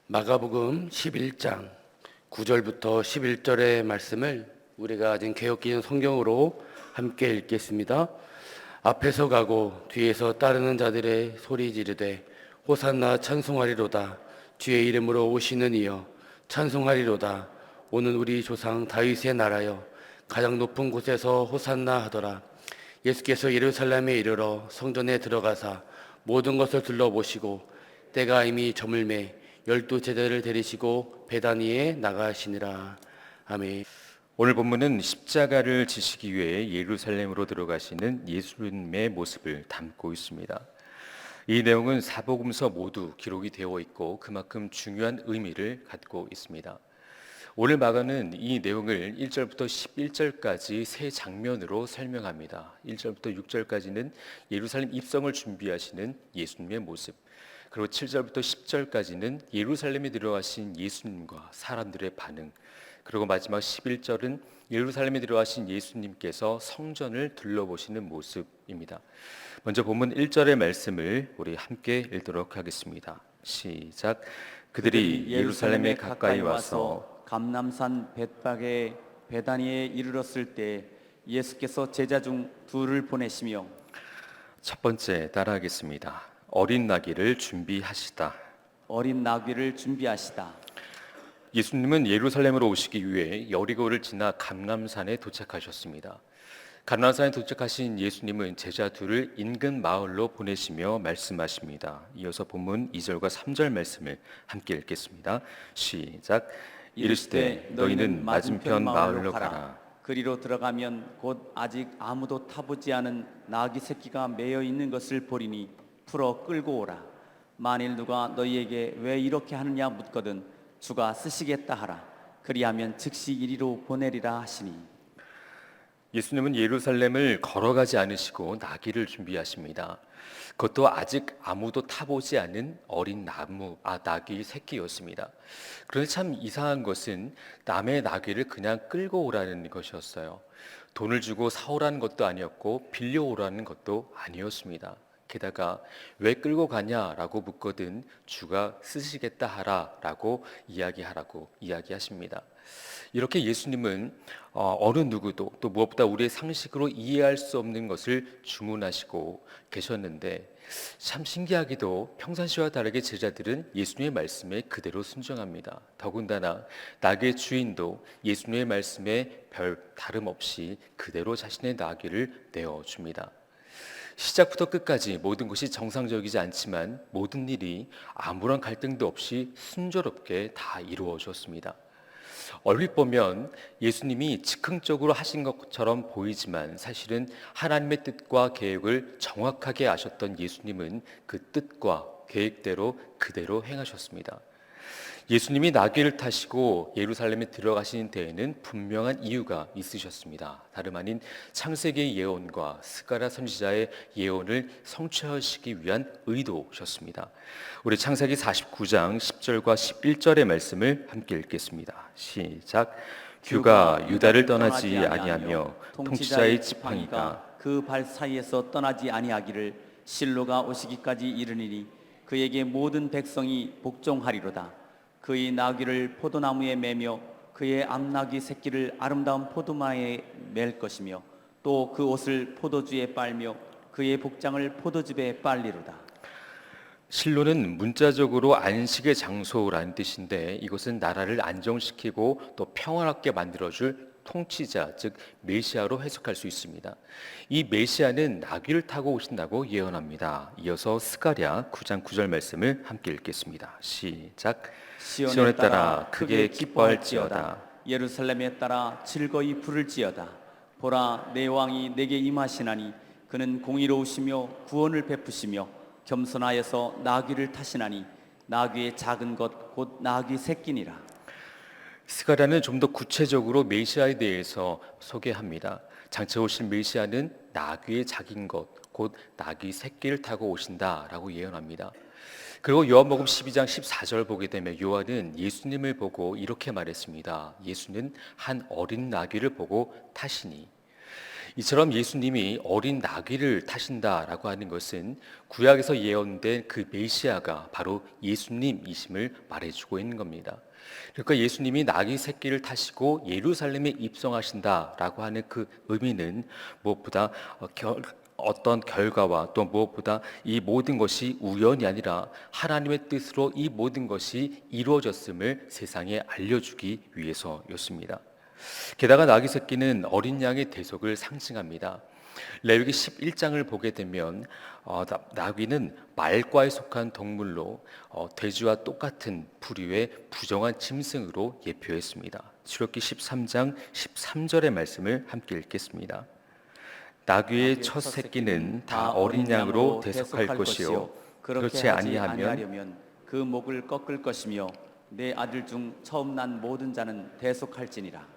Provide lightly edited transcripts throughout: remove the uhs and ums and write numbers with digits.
마가복음 11장 9절부터 11절의 말씀을 우리가 가진 개역기준 성경으로 함께 읽겠습니다. 앞에서 가고 뒤에서 따르는 자들의 소리 지르되 호산나 찬송하리로다. 주의 이름으로 오시는 이여 찬송하리로다. 오는 우리 조상 다윗의 나라여 가장 높은 곳에서 호산나 하더라. 예수께서 예루살렘에 이르러 성전에 들어가사 모든 것을 둘러보시고 때가 이미 저물매 12 제자를 데리시고 베다니에 나가시니라. 아멘. 오늘 본문은 십자가를 지시기 위해 예루살렘으로 들어가시는 예수님의 모습을 담고 있습니다. 이 내용은 사복음서 모두 기록이 되어 있고 그만큼 중요한 의미를 갖고 있습니다. 오늘 마가는 이 내용을 1절부터 11절까지 세 장면으로 설명합니다. 1절부터 6절까지는 예루살렘 입성을 준비하시는 예수님의 모습, 그리고 7절부터 10절까지는 예루살렘에 들어가신 예수님과 사람들의 반응, 그리고 마지막 11절은 예루살렘에 들어가신 예수님께서 성전을 둘러보시는 모습입니다. 먼저 본문 1절의 말씀을 우리 함께 읽도록 하겠습니다. 시작. 그들이 예루살렘에 가까이 와서 감람산 벳박에 베다니에 이르렀을 때 예수께서 제자 중 둘을 보내시며 첫 번째 따라하겠습니다. 어린 나귀를 준비하시다. 어린 나귀를 준비하시다. 예수님은 예루살렘으로 오시기 위해 여리고를 지나 감람산에 도착하셨습니다. 감람산에 도착하신 예수님은 제자 둘을 인근 마을로 보내시며 말씀하십니다. 이어서 본문 2절과 3절 말씀을 함께 읽겠습니다. 시작. 이르시되 너희는 맞은편 마을로 가라. 그리로 들어가면 곧 아직 아무도 타보지 않은 나귀 새끼가 매여 있는 것을 보리니 풀어 끌고 오라. 만일 누가 너희에게 왜 이렇게 하느냐 묻거든 주가 쓰시겠다 하라. 그리하면 즉시 이리로 보내리라 하시니. 예수님은 예루살렘을 걸어가지 않으시고 나귀를 준비하십니다. 그것도 아직 아무도 타보지 않은 어린 나귀 새끼였습니다. 그런데 참 이상한 것은 남의 나귀를 그냥 끌고 오라는 것이었어요. 돈을 주고 사오라는 것도 아니었고 빌려오라는 것도 아니었습니다. 게다가 왜 끌고 가냐라고 묻거든 주가 쓰시겠다 하라라고 이야기하십니다. 이렇게 예수님은 어느 누구도 또 무엇보다 우리의 상식으로 이해할 수 없는 것을 주문하시고 계셨는데 참 신기하게도 평상시와 다르게 제자들은 예수님의 말씀에 그대로 순종합니다. 더군다나 나귀의 주인도 예수님의 말씀에 별 다름없이 그대로 자신의 나귀를 내어줍니다. 시작부터 끝까지 모든 것이 정상적이지 않지만 모든 일이 아무런 갈등도 없이 순조롭게 다 이루어졌습니다. 얼핏 보면 예수님이 즉흥적으로 하신 것처럼 보이지만 사실은 하나님의 뜻과 계획을 정확하게 아셨던 예수님은 그 뜻과 계획대로 그대로 행하셨습니다. 예수님이 나귀를 타시고 예루살렘에 들어가시는 데에는 분명한 이유가 있으셨습니다. 다름 아닌 창세기의 예언과 스가랴 선지자의 예언을 성취하시기 위한 의도셨습니다. 우리 창세기 49장 10절과 11절의 말씀을 함께 읽겠습니다. 시작. 규가 유다를 떠나지 아니하며 통치자의 지팡이가 그 발 사이에서 떠나지 아니하기를 실로가 오시기까지 이르니니 그에게 모든 백성이 복종하리로다. 그의 나귀를 포도나무에 매며 그의 암나귀 새끼를 아름다운 포도마에 맬 것이며 또 그 옷을 포도주에 빨며 그의 복장을 포도즙에 빨리로다. 실로는 문자적으로 안식의 장소라는 뜻인데 이것은 나라를 안정시키고 또 평화롭게 만들어줄 통치자, 즉 메시아로 해석할 수 있습니다. 이 메시아는 나귀를 타고 오신다고 예언합니다. 이어서 스가랴 9장 9절 말씀을 함께 읽겠습니다. 시작. 시온에 따라 크게 기뻐할지어다. 예루살렘에 따라 즐거이 부를지어다. 보라, 내 왕이 내게 임하시나니 그는 공의로우시며 구원을 베푸시며 겸손하여서 나귀를 타시나니 나귀의 작은 것 곧 나귀 새끼니라. 스가랴는 좀 더 구체적으로 메시아에 대해서 소개합니다. 장차 오실 메시아는 나귀의 작은 것, 곧 나귀 새끼를 타고 오신다라고 예언합니다. 그리고 요한복음 12장 14절 보게 되면 요한은 예수님을 보고 이렇게 말했습니다. 예수는 한 어린 나귀를 보고 타시니. 이처럼 예수님이 어린 나귀를 타신다라고 하는 것은 구약에서 예언된 그 메시아가 바로 예수님이심을 말해주고 있는 겁니다. 그러니까 예수님이 나귀 새끼를 타시고 예루살렘에 입성하신다라고 하는 그 의미는 무엇보다 어떤 결과와 또 무엇보다 이 모든 것이 우연이 아니라 하나님의 뜻으로 이 모든 것이 이루어졌음을 세상에 알려주기 위해서였습니다. 게다가 나귀 새끼는 어린 양의 대속을 상징합니다. 레위기 11장을 보게 되면 나귀는 말과에 속한 동물로 돼지와 똑같은 부류의 부정한 짐승으로 예표했습니다. 출애굽기 13장 13절의 말씀을 함께 읽겠습니다. 나귀의 첫 새끼는 다 어린 양으로 대속할 것이요 그렇지 아니하면 그 목을 꺾을 것이며 내 아들 중 처음 난 모든 자는 대속할지니라.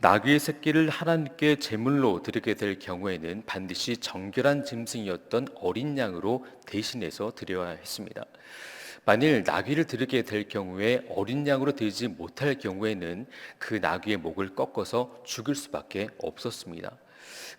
나귀의 새끼를 하나님께 제물로 드리게 될 경우에는 반드시 정결한 짐승이었던 어린 양으로 대신해서 드려야 했습니다. 만일 나귀를 드리게 될 경우에 어린 양으로 드리지 못할 경우에는 그 나귀의 목을 꺾어서 죽일 수밖에 없었습니다.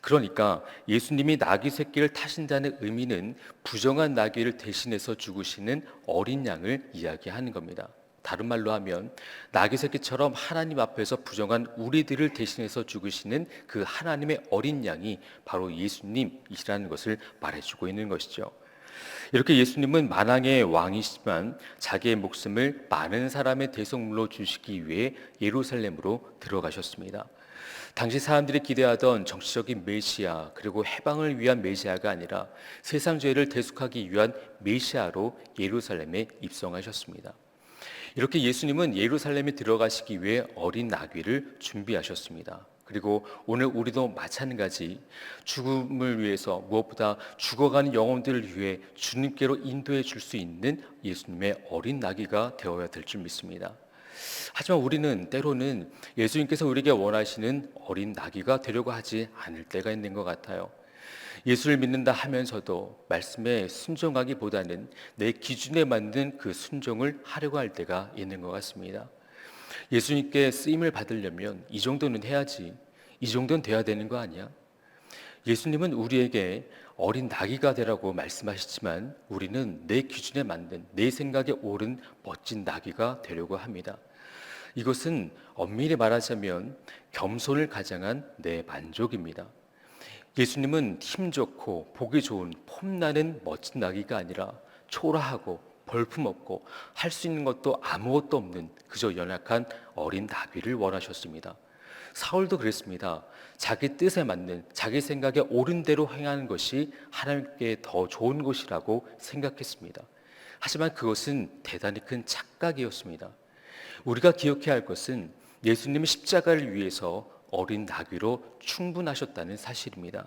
그러니까 예수님이 나귀 새끼를 타신다는 의미는 부정한 나귀를 대신해서 죽으시는 어린 양을 이야기하는 겁니다. 다른 말로 하면 나귀 새끼처럼 하나님 앞에서 부정한 우리들을 대신해서 죽으시는 그 하나님의 어린 양이 바로 예수님이시라는 것을 말해주고 있는 것이죠. 이렇게 예수님은 만왕의 왕이시지만 자기의 목숨을 많은 사람의 대속물로 주시기 위해 예루살렘으로 들어가셨습니다. 당시 사람들이 기대하던 정치적인 메시아 그리고 해방을 위한 메시아가 아니라 세상 죄를 대속하기 위한 메시아로 예루살렘에 입성하셨습니다. 이렇게 예수님은 예루살렘에 들어가시기 위해 어린 나귀를 준비하셨습니다. 그리고 오늘 우리도 마찬가지 죽음을 위해서 무엇보다 죽어가는 영혼들을 위해 주님께로 인도해 줄 수 있는 예수님의 어린 나귀가 되어야 될 줄 믿습니다. 하지만 우리는 때로는 예수님께서 우리에게 원하시는 어린 나귀가 되려고 하지 않을 때가 있는 것 같아요. 예수를 믿는다 하면서도 말씀에 순종하기보다는 내 기준에 맞는 그 순종을 하려고 할 때가 있는 것 같습니다. 예수님께 쓰임을 받으려면 이 정도는 해야지, 이 정도는 돼야 되는 거 아니야? 예수님은 우리에게 어린 나귀가 되라고 말씀하시지만 우리는 내 기준에 맞는 내 생각에 옳은 멋진 나귀가 되려고 합니다. 이것은 엄밀히 말하자면 겸손을 가장한 내 만족입니다. 예수님은 힘 좋고 보기 좋은 폼나는 멋진 나귀가 아니라 초라하고 볼품없고 할 수 있는 것도 아무것도 없는 그저 연약한 어린 나귀를 원하셨습니다. 사울도 그랬습니다. 자기 뜻에 맞는 자기 생각에 옳은 대로 행하는 것이 하나님께 더 좋은 것이라고 생각했습니다. 하지만 그것은 대단히 큰 착각이었습니다. 우리가 기억해야 할 것은 예수님이 십자가를 위해서 어린 나귀로 충분하셨다는 사실입니다.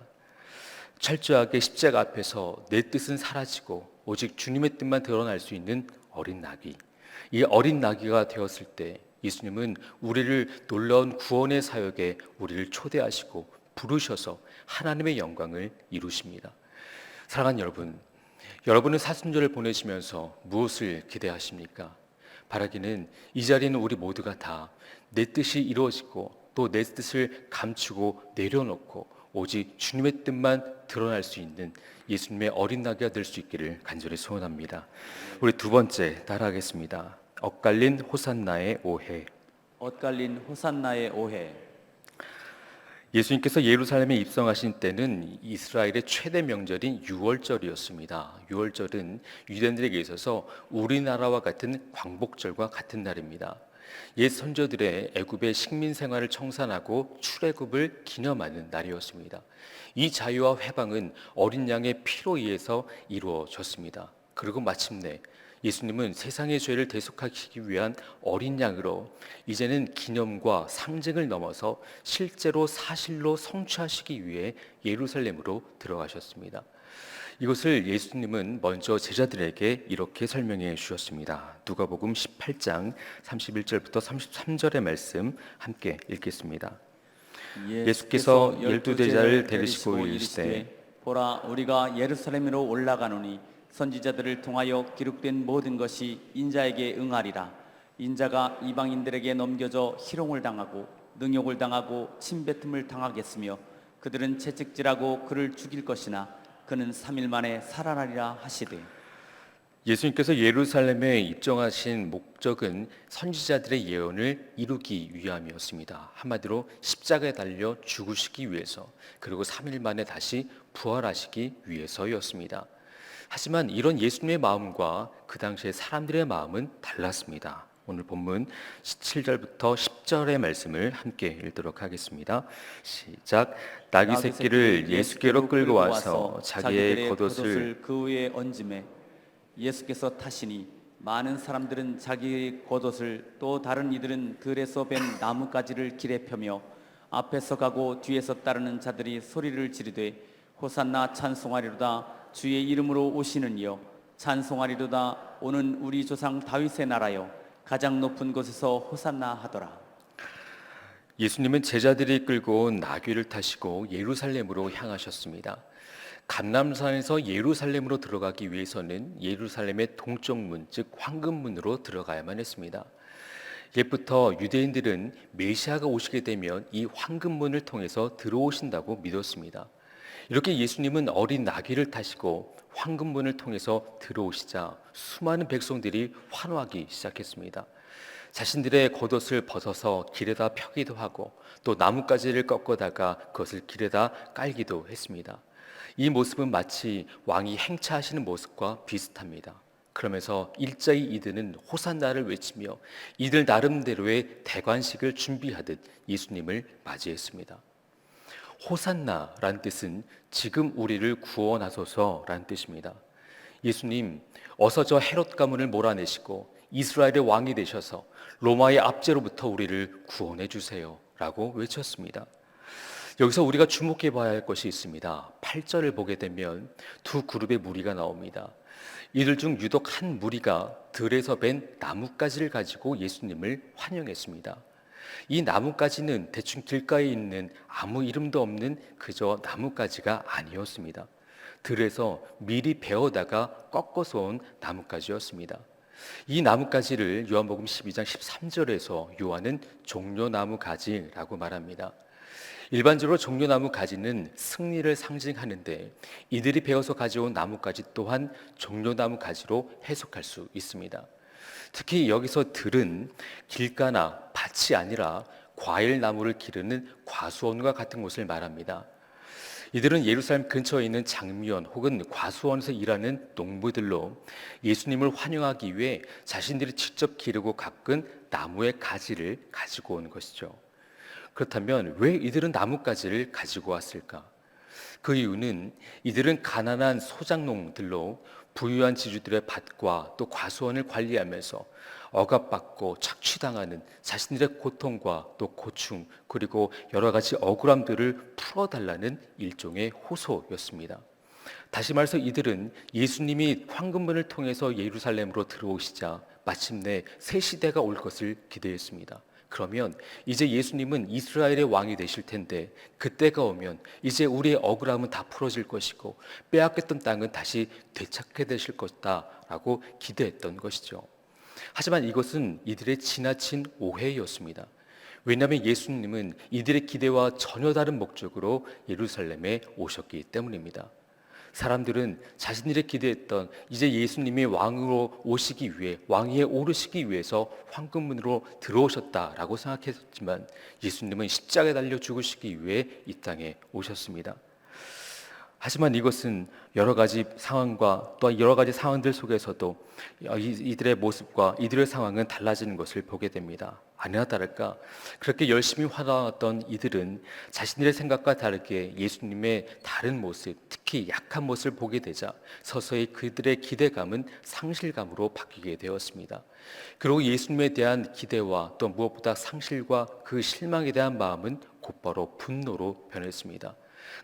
철저하게 십자가 앞에서 내 뜻은 사라지고 오직 주님의 뜻만 드러날 수 있는 어린 나귀. 이 어린 나귀가 되었을 때 예수님은 우리를 놀라운 구원의 사역에 우리를 초대하시고 부르셔서 하나님의 영광을 이루십니다. 사랑하는 여러분, 여러분은 사순절을 보내시면서 무엇을 기대하십니까? 바라기는 이 자리는 우리 모두가 다 내 뜻이 이루어지고 또 내 뜻을 감추고 내려놓고 오직 주님의 뜻만 드러날 수 있는 예수님의 어린 나귀가 될 수 있기를 간절히 소원합니다. 우리 두 번째 따라하겠습니다. 엇갈린 호산나의 오해. 엇갈린 호산나의 오해. 예수님께서 예루살렘에 입성하신 때는 이스라엘의 최대 명절인 유월절이었습니다. 유월절은 유대인들에게 있어서 우리나라와 같은 광복절과 같은 날입니다. 옛 선조들의 애굽의 식민 생활을 청산하고 출애굽을 기념하는 날이었습니다. 이 자유와 회방은 어린 양의 피로 의해서 이루어졌습니다. 그리고 마침내 예수님은 세상의 죄를 대속하시기 위한 어린 양으로 이제는 기념과 상징을 넘어서 실제로 사실로 성취하시기 위해 예루살렘으로 들어가셨습니다. 이것을 예수님은 먼저 제자들에게 이렇게 설명해 주셨습니다. 누가복음 18장 31절부터 33절의 말씀 함께 읽겠습니다. 예수께서 12제자를 데리시고 이르시되 보라 우리가 예루살렘으로 올라가노니 선지자들을 통하여 기록된 모든 것이 인자에게 응하리라. 인자가 이방인들에게 넘겨져 희롱을 당하고 능욕을 당하고 침뱉음을 당하겠으며 그들은 채찍질하고 그를 죽일 것이나 그는 3일 만에 살아나리라 하시되 예수님께서 예루살렘에 입성하신 목적은 선지자들의 예언을 이루기 위함이었습니다. 한마디로 십자가에 달려 죽으시기 위해서, 그리고 3일 만에 다시 부활하시기 위해서였습니다. 하지만 이런 예수님의 마음과 그 당시의 사람들의 마음은 달랐습니다. 오늘 본문 7절부터 10절의 말씀을 함께 읽도록 하겠습니다. 시작. 나귀 새끼를 예수께로 끌고 와서 자기의 겉옷을 그 위에 얹음에 예수께서 타시니 많은 사람들은 자기의 겉옷을, 또 다른 이들은 들에서 벤 나뭇가지를 길에 펴며 앞에서 가고 뒤에서 따르는 자들이 소리를 지르되 호산나 찬송하리로다. 주의 이름으로 오시는 이여 찬송하리로다. 오는 우리 조상 다윗의 나라여 가장 높은 곳에서 호산나 하더라. 예수님은 제자들이 끌고 온 나귀를 타시고 예루살렘으로 향하셨습니다. 감람산에서 예루살렘으로 들어가기 위해서는 예루살렘의 동쪽 문, 즉 황금문으로 들어가야만 했습니다. 옛부터 유대인들은 메시아가 오시게 되면 이 황금문을 통해서 들어오신다고 믿었습니다. 이렇게 예수님은 어린 나귀를 타시고 황금문을 통해서 들어오시자 수많은 백성들이 환호하기 시작했습니다. 자신들의 겉옷을 벗어서 길에다 펴기도 하고 또 나뭇가지를 꺾어다가 그것을 길에다 깔기도 했습니다. 이 모습은 마치 왕이 행차하시는 모습과 비슷합니다. 그러면서 일자히 이들은 호산나를 외치며 이들 나름대로의 대관식을 준비하듯 예수님을 맞이했습니다. 호산나라는 뜻은 지금 우리를 구원하소서라는 뜻입니다. 예수님, 어서 저 헤롯 가문을 몰아내시고 이스라엘의 왕이 되셔서 로마의 압제로부터 우리를 구원해 주세요 라고 외쳤습니다. 여기서 우리가 주목해 봐야 할 것이 있습니다. 8절을 보게 되면 두 그룹의 무리가 나옵니다. 이들 중 유독 한 무리가 들에서 벤 나뭇가지를 가지고 예수님을 환영했습니다. 이 나뭇가지는 대충 길가에 있는 아무 이름도 없는 그저 나뭇가지가 아니었습니다. 들에서 미리 베어다가 꺾어서 온 나뭇가지였습니다. 이 나뭇가지를 요한복음 12장 13절에서 요한은 종려나무 가지라고 말합니다. 일반적으로 종려나무 가지는 승리를 상징하는데 이들이 베어서 가져온 나뭇가지 또한 종려나무 가지로 해석할 수 있습니다. 특히 여기서 들은 길가나 밭이 아니라 과일나무를 기르는 과수원과 같은 곳을 말합니다. 이들은 예루살렘 근처에 있는 장미원 혹은 과수원에서 일하는 농부들로 예수님을 환영하기 위해 자신들이 직접 기르고 깎은 나무의 가지를 가지고 온 것이죠. 그렇다면 왜 이들은 나뭇가지를 가지고 왔을까? 그 이유는 이들은 가난한 소작농들로 부유한 지주들의 밭과 또 과수원을 관리하면서 억압받고 착취당하는 자신들의 고통과 또 고충 그리고 여러 가지 억울함들을 풀어달라는 일종의 호소였습니다. 다시 말해서 이들은 예수님이 황금문을 통해서 예루살렘으로 들어오시자 마침내 새 시대가 올 것을 기대했습니다. 그러면 이제 예수님은 이스라엘의 왕이 되실 텐데 그때가 오면 이제 우리의 억울함은 다 풀어질 것이고 빼앗겼던 땅은 다시 되찾게 되실 것이다라고 기대했던 것이죠. 하지만 이것은 이들의 지나친 오해였습니다. 왜냐하면 예수님은 이들의 기대와 전혀 다른 목적으로 예루살렘에 오셨기 때문입니다. 사람들은 자신들이 기대했던 이제 예수님이 왕으로 오시기 위해 왕위에 오르시기 위해서 황금문으로 들어오셨다라고 생각했지만 예수님은 십자가에 달려 죽으시기 위해 이 땅에 오셨습니다. 하지만 이것은 여러 가지 상황과 또 여러 가지 상황들 속에서도 이들의 모습과 이들의 상황은 달라지는 것을 보게 됩니다. 아니나 다를까 그렇게 열심히 활동했던 이들은 자신들의 생각과 다르게 예수님의 다른 모습, 특히 약한 모습을 보게 되자 서서히 그들의 기대감은 상실감으로 바뀌게 되었습니다. 그리고 예수님에 대한 기대와 또 무엇보다 상실과 그 실망에 대한 마음은 곧바로 분노로 변했습니다.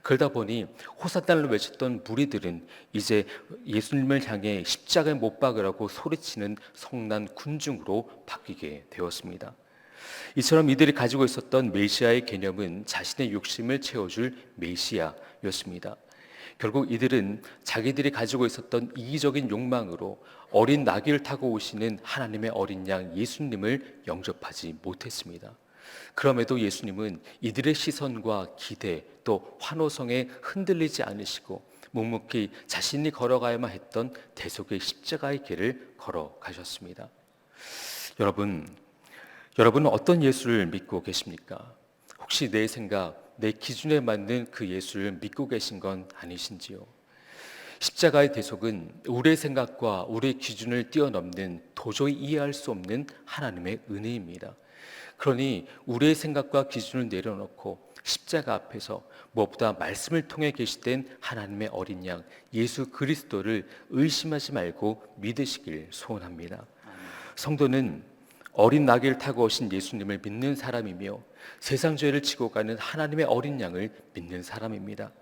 그러다 보니 호산나를 외쳤던 무리들은 이제 예수님을 향해 십자가에 못 박으라고 소리치는 성난 군중으로 바뀌게 되었습니다. 이처럼 이들이 가지고 있었던 메시아의 개념은 자신의 욕심을 채워줄 메시아였습니다. 결국 이들은 자기들이 가지고 있었던 이기적인 욕망으로 어린 나귀를 타고 오시는 하나님의 어린 양 예수님을 영접하지 못했습니다. 그럼에도 예수님은 이들의 시선과 기대 또 환호성에 흔들리지 않으시고 묵묵히 자신이 걸어가야만 했던 대속의 십자가의 길을 걸어가셨습니다. 여러분은 어떤 예수를 믿고 계십니까? 혹시 내 생각, 내 기준에 맞는 그 예수를 믿고 계신 건 아니신지요? 십자가의 대속은 우리의 생각과 우리의 기준을 뛰어넘는 도저히 이해할 수 없는 하나님의 은혜입니다. 그러니 우리의 생각과 기준을 내려놓고 십자가 앞에서 무엇보다 말씀을 통해 계시된 하나님의 어린 양 예수 그리스도를 의심하지 말고 믿으시길 소원합니다. 성도는 어린 나귀를 타고 오신 예수님을 믿는 사람이며 세상 죄를 지고 가는 하나님의 어린 양을 믿는 사람입니다.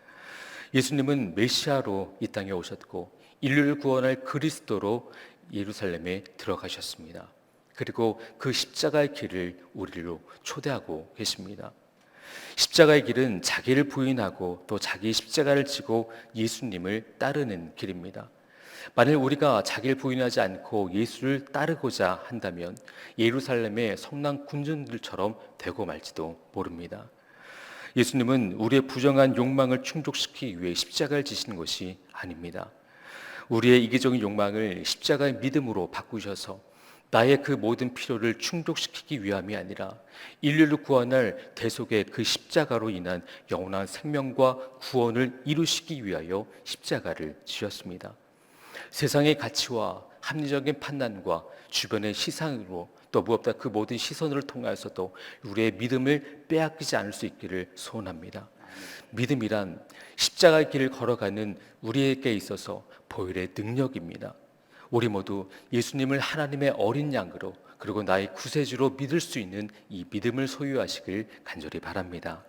예수님은 메시아로 이 땅에 오셨고 인류를 구원할 그리스도로 예루살렘에 들어가셨습니다. 그리고 그 십자가의 길을 우리로 초대하고 계십니다. 십자가의 길은 자기를 부인하고 또 자기 십자가를 지고 예수님을 따르는 길입니다. 만일 우리가 자기를 부인하지 않고 예수를 따르고자 한다면 예루살렘의 성난 군중들처럼 되고 말지도 모릅니다. 예수님은 우리의 부정한 욕망을 충족시키기 위해 십자가를 지신 것이 아닙니다. 우리의 이기적인 욕망을 십자가의 믿음으로 바꾸셔서 나의 그 모든 필요를 충족시키기 위함이 아니라 인류를 구원할 대속의 그 십자가로 인한 영원한 생명과 구원을 이루시기 위하여 십자가를 지셨습니다. 세상의 가치와 합리적인 판단과 주변의 시선으로 또 무엇보다 그 모든 시선을 통하여서도 우리의 믿음을 빼앗기지 않을 수 있기를 소원합니다. 믿음이란 십자가의 길을 걸어가는 우리에게 있어서 보혈의 능력입니다. 우리 모두 예수님을 하나님의 어린 양으로 그리고 나의 구세주로 믿을 수 있는 이 믿음을 소유하시길 간절히 바랍니다.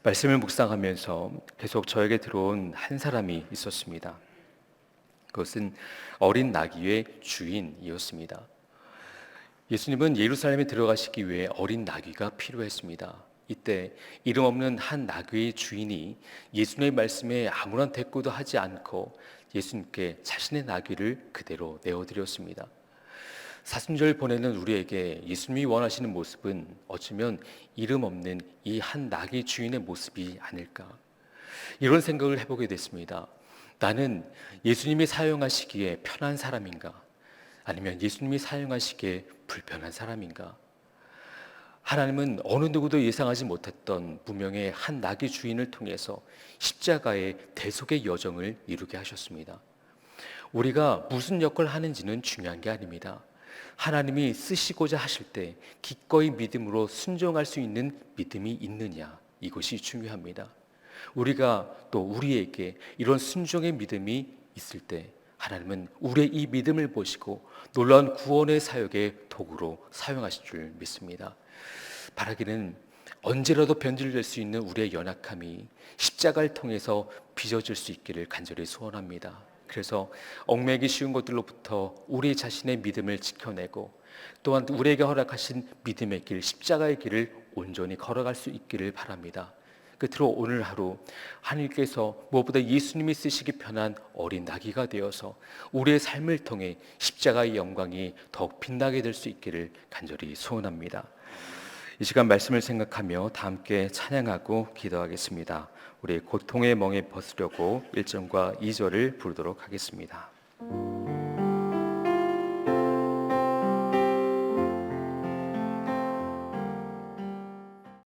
말씀을 묵상하면서 계속 저에게 들어온 한 사람이 있었습니다. 그것은 어린 나귀의 주인이었습니다. 예수님은 예루살렘에 들어가시기 위해 어린 나귀가 필요했습니다. 이때 이름 없는 한 나귀의 주인이 예수님의 말씀에 아무런 대꾸도 하지 않고 예수님께 자신의 나귀를 그대로 내어드렸습니다. 사순절 보내는 우리에게 예수님이 원하시는 모습은 어쩌면 이름 없는 이 한 나귀 주인의 모습이 아닐까, 이런 생각을 해보게 됐습니다. 나는 예수님이 사용하시기에 편한 사람인가, 아니면 예수님이 사용하시기에 불편한 사람인가? 하나님은 어느 누구도 예상하지 못했던 무명의 한 나귀 주인을 통해서 십자가의 대속의 여정을 이루게 하셨습니다. 우리가 무슨 역할을 하는지는 중요한 게 아닙니다. 하나님이 쓰시고자 하실 때 기꺼이 믿음으로 순종할 수 있는 믿음이 있느냐, 이것이 중요합니다. 우리가 또 우리에게 이런 순종의 믿음이 있을 때 하나님은 우리의 이 믿음을 보시고 놀라운 구원의 사역의 도구로 사용하실 줄 믿습니다. 바라기는 언제라도 변질될 수 있는 우리의 연약함이 십자가를 통해서 빚어질 수 있기를 간절히 소원합니다. 그래서 얽매기 쉬운 것들로부터 우리 자신의 믿음을 지켜내고 또한 우리에게 허락하신 믿음의 길, 십자가의 길을 온전히 걸어갈 수 있기를 바랍니다. 끝으로 오늘 하루 하나님께서 무엇보다 예수님이 쓰시기 편한 어린 나귀가 되어서 우리의 삶을 통해 십자가의 영광이 더욱 빛나게 될 수 있기를 간절히 소원합니다. 이 시간 말씀을 생각하며 다 함께 찬양하고 기도하겠습니다. 우리의 고통의 멍에 벗으려고 1절과 2절을 부르도록 하겠습니다.